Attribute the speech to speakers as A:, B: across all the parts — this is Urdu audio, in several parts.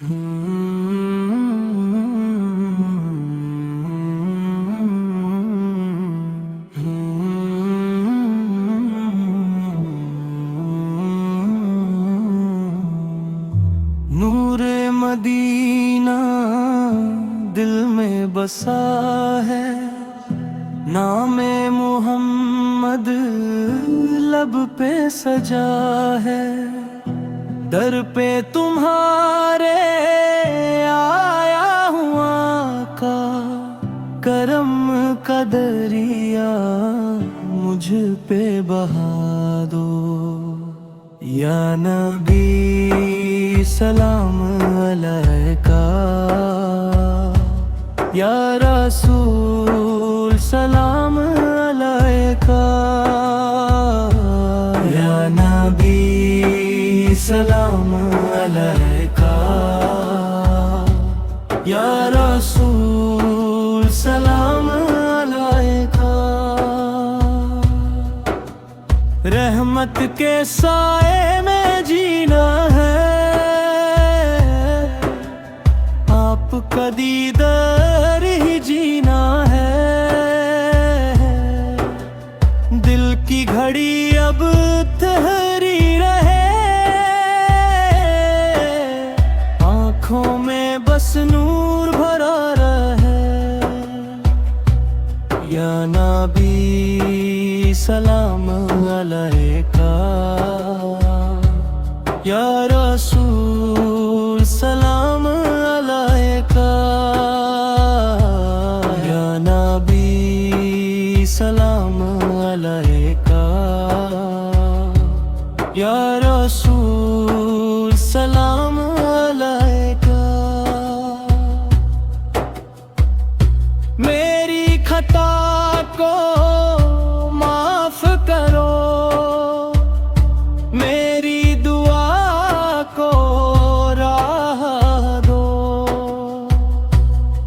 A: نور مدینہ دل میں بسا ہے، نام محمد لب پہ سجا ہے، در پہ تمہارے آیا ہوں آقا، کرم کا دریا مجھ پہ بہا دو، یا نبی سلام علیکہ، یا رسول سلام علیکہ، یا نبی سلام علیکہ، یا رسول سلام علیکہ۔ رحمت کے سائے میں جینا ہے، آپ کا دیدار ہی جینا ہے، دل کی گھڑی اب ٹھہری رہے، آنکھوں میں بس نور بھرا رہے، یا نبی سلام علیکہ، یا رسول سلام علیکہ، یا نبی سلام علیکہ، یا رسول سلام علیکہ۔ میری خطا کو معاف کرو، میری دعا کو راہ دو،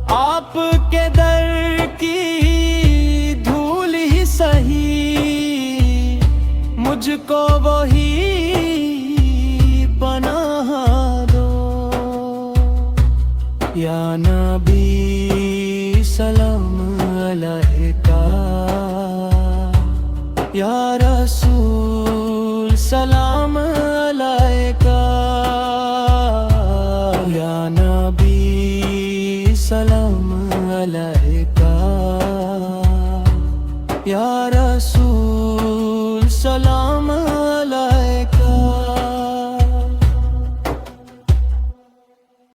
A: آپ کے در کی دھول ہی سہی مجھ کو وہی پناہ دو، یا نبی سلام علیکہ، یا